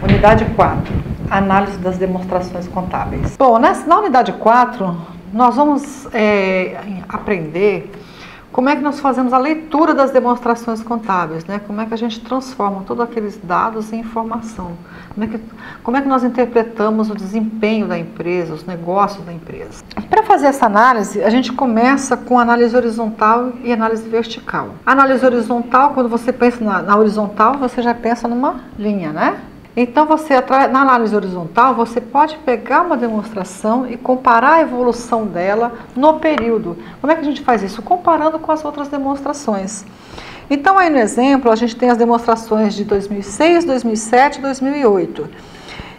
Unidade 4, análise das demonstrações contábeis. Bom, na unidade 4, nós vamos aprender como é que nós fazemos a leitura das demonstrações contábeis, né? Como é que a gente transforma todos aqueles dados em informação. Como é que nós interpretamos o desempenho da empresa, os negócios da empresa. Para fazer essa análise, a gente começa com análise horizontal e análise vertical. A análise horizontal, quando você pensa na horizontal, você já pensa numa linha, né? Então, na análise horizontal, você pode pegar uma demonstração e comparar a evolução dela no período. Como é que a gente faz isso? Comparando com as outras demonstrações. Então, aí no exemplo, a gente tem as demonstrações de 2006, 2007 e 2008.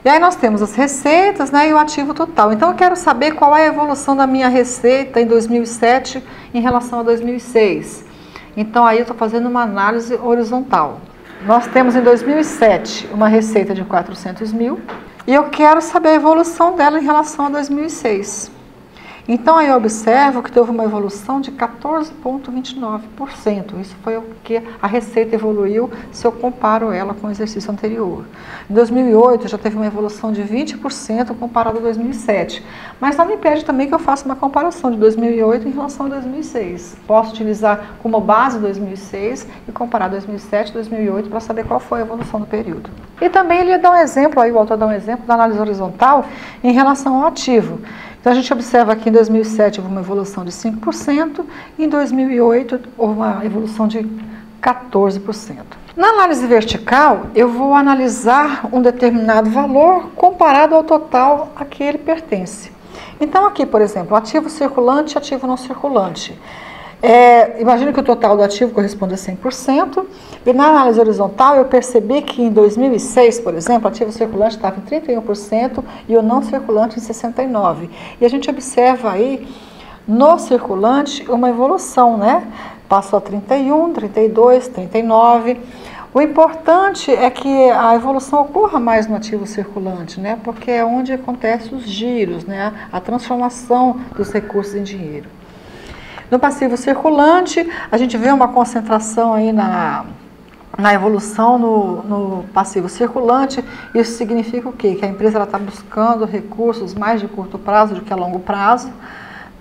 E aí nós temos as receitas, né, e o ativo total. Então, eu quero saber qual é a evolução da minha receita em 2007 em relação a 2006. Então, aí eu estou fazendo uma análise horizontal. Nós temos em 2007 uma receita de 400 mil e eu quero saber a evolução dela em relação a 2006. Então, aí eu observo que houve uma evolução de 14,29%. Isso foi o que a receita evoluiu se eu comparo ela com o exercício anterior. Em 2008, já teve uma evolução de 20% comparado a 2007. Mas nada impede também que eu faça uma comparação de 2008 em relação a 2006. Posso utilizar como base 2006 e comparar 2007 e 2008 para saber qual foi a evolução do período. E também ele dá um exemplo, aí o autor dá um exemplo da análise horizontal em relação ao ativo. Então, a gente observa que em 2007 houve uma evolução de 5% e em 2008 houve uma evolução de 14%. Na análise vertical, eu vou analisar um determinado valor comparado ao total a que ele pertence. Então, aqui, por exemplo, ativo circulante e ativo não circulante. Imagino que o total do ativo corresponde a 100%, e na análise horizontal eu percebi que em 2006, por exemplo, o ativo circulante estava em 31% e o não circulante em 69%. E a gente observa aí, no circulante, uma evolução, né? Passou a 31, 32, 39%. O importante é que a evolução ocorra mais no ativo circulante, né? Porque é onde acontecem os giros, né? A transformação dos recursos em dinheiro. No passivo circulante, a gente vê uma concentração aí na evolução no passivo circulante. Isso significa o quê? Que a empresa está buscando recursos mais de curto prazo do que a longo prazo.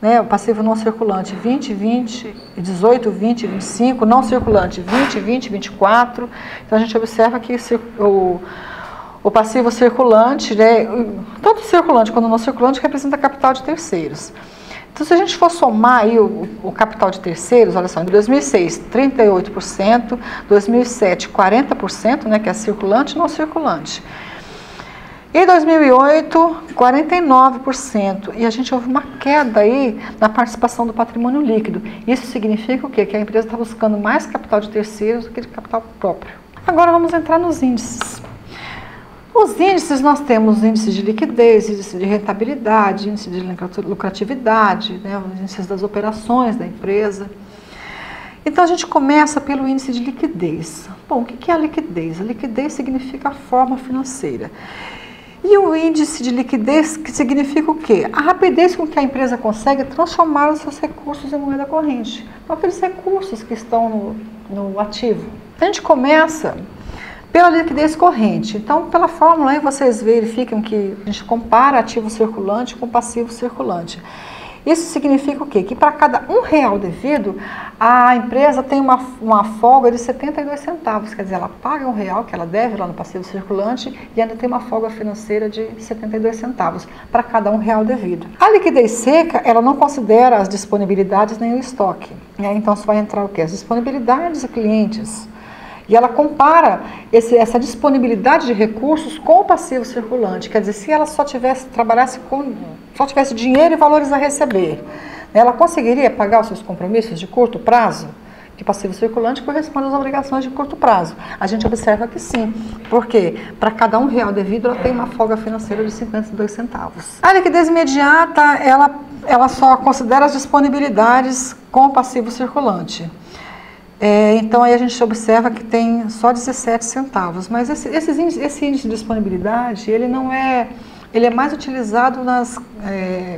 Né? O passivo não circulante 20, 20, 18, 20, 25, não circulante 20, 20, 24. Então a gente observa que o passivo circulante, né? Tanto circulante quanto não circulante, representa capital de terceiros. Então, se a gente for somar aí o capital de terceiros, olha só, em 2006, 38%, 2007, 40%, né, que é circulante e não circulante. Em 2008, 49%. E a gente houve uma queda aí na participação do patrimônio líquido. Isso significa o quê? Que a empresa está buscando mais capital de terceiros do que de capital próprio. Agora vamos entrar nos índices. Os índices, nós temos índice de liquidez, índice de rentabilidade, índice de lucratividade, né, os índices das operações da empresa. Então, a gente começa pelo índice de liquidez. Bom, o que é a liquidez? A liquidez significa a forma financeira. E o índice de liquidez que significa o quê? A rapidez com que a empresa consegue transformar os seus recursos em moeda corrente. Então, aqueles recursos que estão no ativo. A gente começa pela liquidez corrente. Então, pela fórmula aí vocês verificam que a gente compara ativo circulante com passivo circulante. Isso significa o quê? Que para cada R$1 devido, a empresa tem uma folga de 72 centavos. Quer dizer, ela paga R$1 que ela deve lá no passivo circulante e ainda tem uma folga financeira de 72 centavos para cada R$1 devido. A liquidez seca, ela não considera as disponibilidades nem o estoque. Então, isso vai entrar o quê? As disponibilidades de clientes. E ela compara essa disponibilidade de recursos com o passivo circulante. Quer dizer, se ela só tivesse dinheiro e valores a receber, ela conseguiria pagar os seus compromissos de curto prazo? Que passivo circulante corresponde às obrigações de curto prazo. A gente observa que sim, porque para cada R$1 devido, ela tem uma folga financeira de 52 centavos. A liquidez imediata, ela só considera as disponibilidades com o passivo circulante. Então, aí a gente observa que tem só 17 centavos, mas esse índice de disponibilidade, ele é mais utilizado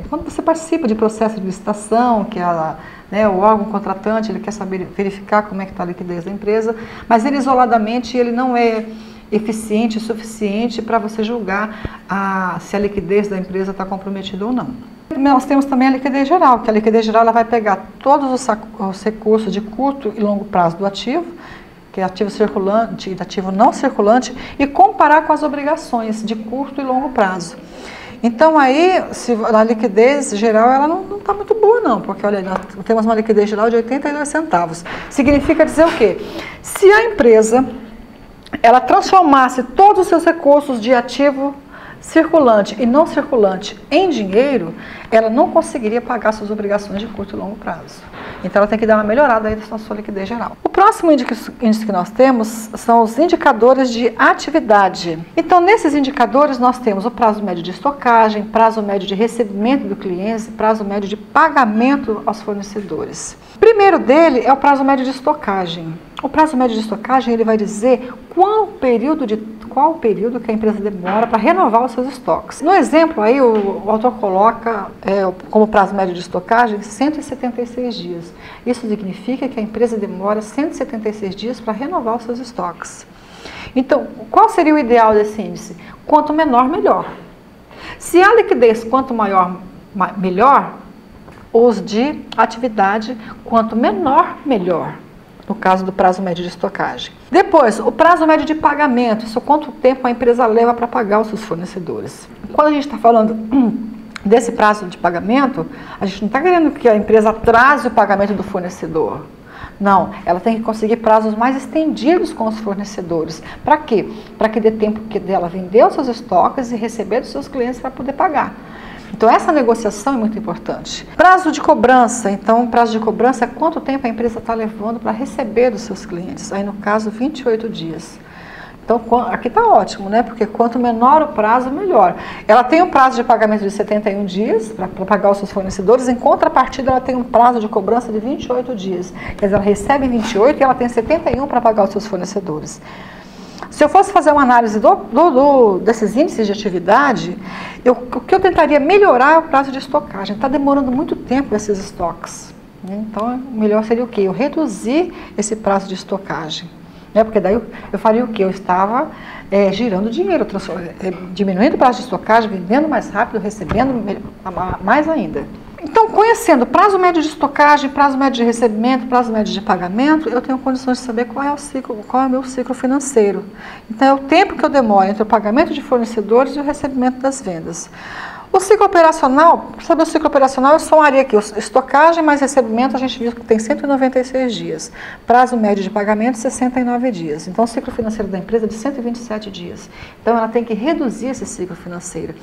quando você participa de processo de licitação, que o órgão contratante ele quer saber verificar como é que está a liquidez da empresa, mas ele isoladamente ele não é eficiente e suficiente para você julgar se a liquidez da empresa está comprometida ou não. Nós temos também a liquidez geral, que a liquidez geral ela vai pegar todos os recursos de curto e longo prazo do ativo, que é ativo circulante e ativo não circulante, e comparar com as obrigações de curto e longo prazo. Então aí, a liquidez geral ela não está muito boa não, porque olha, nós temos uma liquidez geral de 82 centavos. Significa dizer o quê? Se a empresa ela transformasse todos os seus recursos de ativo circulante e não circulante em dinheiro, ela não conseguiria pagar suas obrigações de curto e longo prazo. Então ela tem que dar uma melhorada aí na sua liquidez geral. O próximo índice que nós temos são os indicadores de atividade. Então nesses indicadores nós temos o prazo médio de estocagem, prazo médio de recebimento do cliente, prazo médio de pagamento aos fornecedores. O primeiro dele é o prazo médio de estocagem. O prazo médio de estocagem ele vai dizer qual período que a empresa demora para renovar os seus estoques. No exemplo aí o autor coloca como prazo médio de estocagem 176 dias. Isso significa que a empresa demora 176 dias para renovar os seus estoques. Então, qual seria o ideal desse índice? Quanto menor, melhor. Se a liquidez quanto maior, melhor, os de atividade quanto menor, melhor. No caso do prazo médio de estocagem. Depois, o prazo médio de pagamento, isso quanto tempo a empresa leva para pagar os seus fornecedores. Quando a gente está falando desse prazo de pagamento, a gente não está querendo que a empresa atrase o pagamento do fornecedor. Não, ela tem que conseguir prazos mais estendidos com os fornecedores. Para quê? Para que dê tempo dela vender os seus estoques e receber dos seus clientes para poder pagar. Então, essa negociação é muito importante. Prazo de cobrança. Então, prazo de cobrança é quanto tempo a empresa está levando para receber dos seus clientes. Aí, no caso, 28 dias. Então, aqui está ótimo, né? Porque quanto menor o prazo, melhor. Ela tem um prazo de pagamento de 71 dias para pagar os seus fornecedores. Em contrapartida, ela tem um prazo de cobrança de 28 dias. Quer dizer, ela recebe 28 e ela tem 71 para pagar os seus fornecedores. Se eu fosse fazer uma análise desses índices de atividade, o que eu tentaria melhorar é o prazo de estocagem. Está demorando muito tempo esses estoques. Né? Então, o melhor seria o quê? Eu reduzir esse prazo de estocagem. Né? Porque daí eu faria o quê? Eu estava girando dinheiro, diminuindo o prazo de estocagem, vendendo mais rápido, recebendo mais ainda. Então, conhecendo prazo médio de estocagem, prazo médio de recebimento, prazo médio de pagamento, eu tenho condições de saber qual é o meu ciclo financeiro. Então, é o tempo que eu demoro entre o pagamento de fornecedores e o recebimento das vendas. O ciclo operacional, para saber o ciclo operacional, eu somaria aqui estocagem mais recebimento, a gente viu que tem 196 dias. Prazo médio de pagamento, 69 dias. Então, o ciclo financeiro da empresa é de 127 dias. Então, ela tem que reduzir esse ciclo financeiro.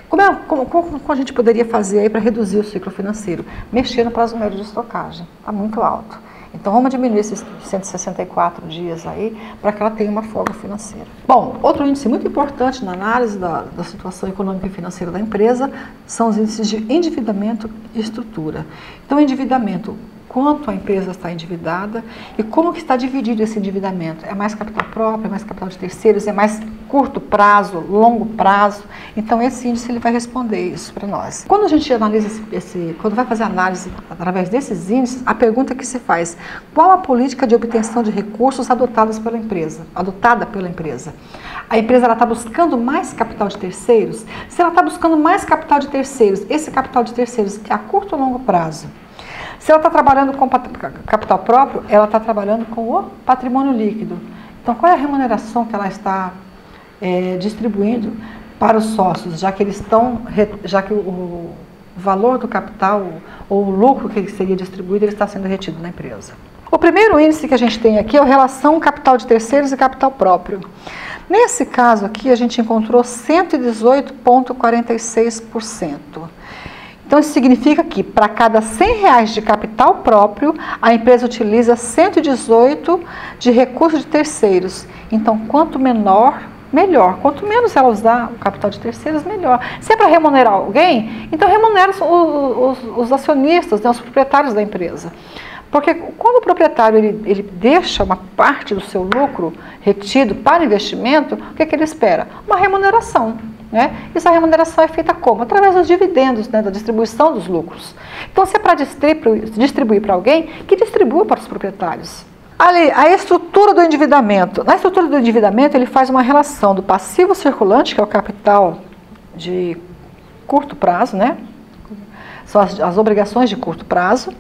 Como a gente poderia fazer aí para reduzir o ciclo financeiro? Mexer no prazo médio de estocagem, está muito alto. Então vamos diminuir esses 164 dias aí para que ela tenha uma folga financeira. Bom, outro índice muito importante na análise da situação econômica e financeira da empresa são os índices de endividamento e estrutura. Então, endividamento, quanto a empresa está endividada e como que está dividido esse endividamento. É mais capital próprio, é mais capital de terceiros, é mais curto prazo, longo prazo. Então, esse índice ele vai responder isso para nós. Quando a gente analisa quando vai fazer análise através desses índices, a pergunta que se faz: qual a política de obtenção de recursos adotada pela empresa? A empresa está buscando mais capital de terceiros? Se ela está buscando mais capital de terceiros, esse capital de terceiros é a curto ou longo prazo? Se ela está trabalhando com capital próprio, ela está trabalhando com o patrimônio líquido. Então, qual é a remuneração que ela está distribuindo para os sócios, já que o valor do capital ou o lucro que seria distribuído ele está sendo retido na empresa? O primeiro índice que a gente tem aqui é a relação capital de terceiros e capital próprio. Nesse caso aqui, a gente encontrou 118,46%. Então, isso significa que para cada R$100 de capital próprio, a empresa utiliza 118 de recursos de terceiros. Então, quanto menor, melhor. Quanto menos ela usar o capital de terceiros, melhor. Se é para remunerar alguém, então remunera os acionistas, né, os proprietários da empresa. Porque quando o proprietário ele deixa uma parte do seu lucro retido para investimento, o que ele espera? Uma remuneração. Né? Essa remuneração é feita como? Através dos dividendos, né, da distribuição dos lucros. Então, se é para distribuir para alguém, que distribua para os proprietários. Ali, a estrutura do endividamento. Na estrutura do endividamento, ele faz uma relação do passivo circulante, que é o capital de curto prazo, né? São as obrigações de curto prazo,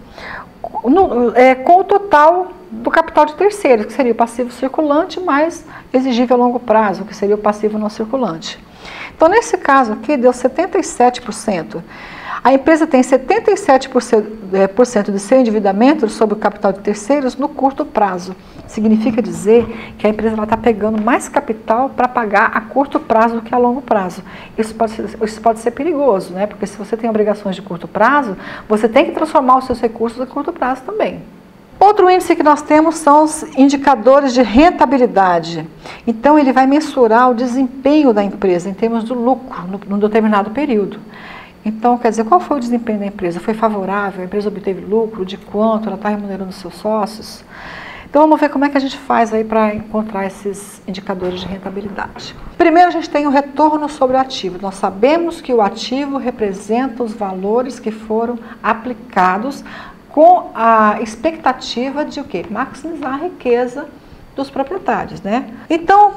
com o total do capital de terceiros, que seria o passivo circulante mais exigível a longo prazo, que seria o passivo não circulante. Então, nesse caso aqui, deu 77%. A empresa tem 77% de seu endividamento sobre o capital de terceiros no curto prazo. Significa dizer que a empresa está pegando mais capital para pagar a curto prazo do que a longo prazo. Isso pode ser perigoso, né? Porque se você tem obrigações de curto prazo, você tem que transformar os seus recursos a curto prazo também. Outro índice que nós temos são os indicadores de rentabilidade. Então, ele vai mensurar o desempenho da empresa em termos do lucro num determinado período. Então, quer dizer, qual foi o desempenho da empresa? Foi favorável? A empresa obteve lucro? De quanto? Ela está remunerando os seus sócios? Então, vamos ver como é que a gente faz aí para encontrar esses indicadores de rentabilidade. Primeiro, a gente tem o retorno sobre o ativo. Nós sabemos que o ativo representa os valores que foram aplicados com a expectativa de o quê? Maximizar a riqueza dos proprietários, né? Então,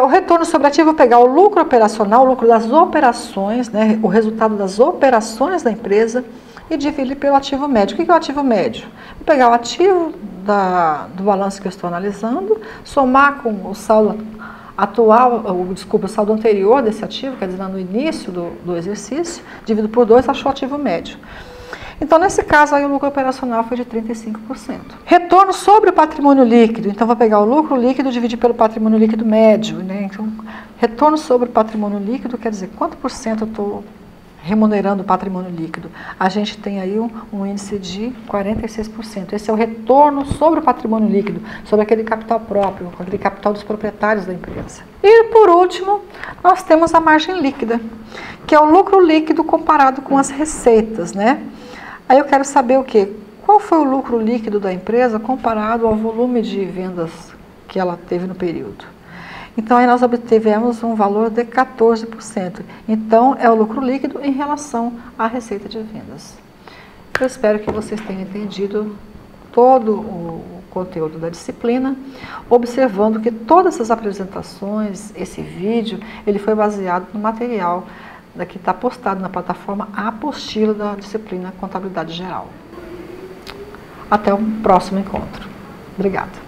o retorno sobre ativo, vou pegar o lucro operacional, o lucro das operações, né? O resultado das operações da empresa e dividir pelo ativo médio. O que é o ativo médio? Vou pegar o ativo do balanço que eu estou analisando, somar com o saldo atual, o saldo anterior desse ativo, quer dizer, no início do exercício, dividido por 2, achou o ativo médio. Então, nesse caso, aí, o lucro operacional foi de 35%. Retorno sobre o patrimônio líquido. Então, vou pegar o lucro líquido e dividir pelo patrimônio líquido médio, né? Então, retorno sobre o patrimônio líquido quer dizer quanto por cento eu estou remunerando o patrimônio líquido. A gente tem aí um índice de 46%. Esse é o retorno sobre o patrimônio líquido, sobre aquele capital próprio, aquele capital dos proprietários da empresa. E, por último, nós temos a margem líquida, que é o lucro líquido comparado com as receitas, né? Aí eu quero saber o quê? Qual foi o lucro líquido da empresa comparado ao volume de vendas que ela teve no período? Então, aí nós obtivemos um valor de 14%. Então, é o lucro líquido em relação à receita de vendas. Eu espero que vocês tenham entendido todo o conteúdo da disciplina, observando que todas essas apresentações, esse vídeo, ele foi baseado no material que está postado na plataforma Apostila da disciplina Contabilidade Geral. Até o próximo encontro. Obrigada.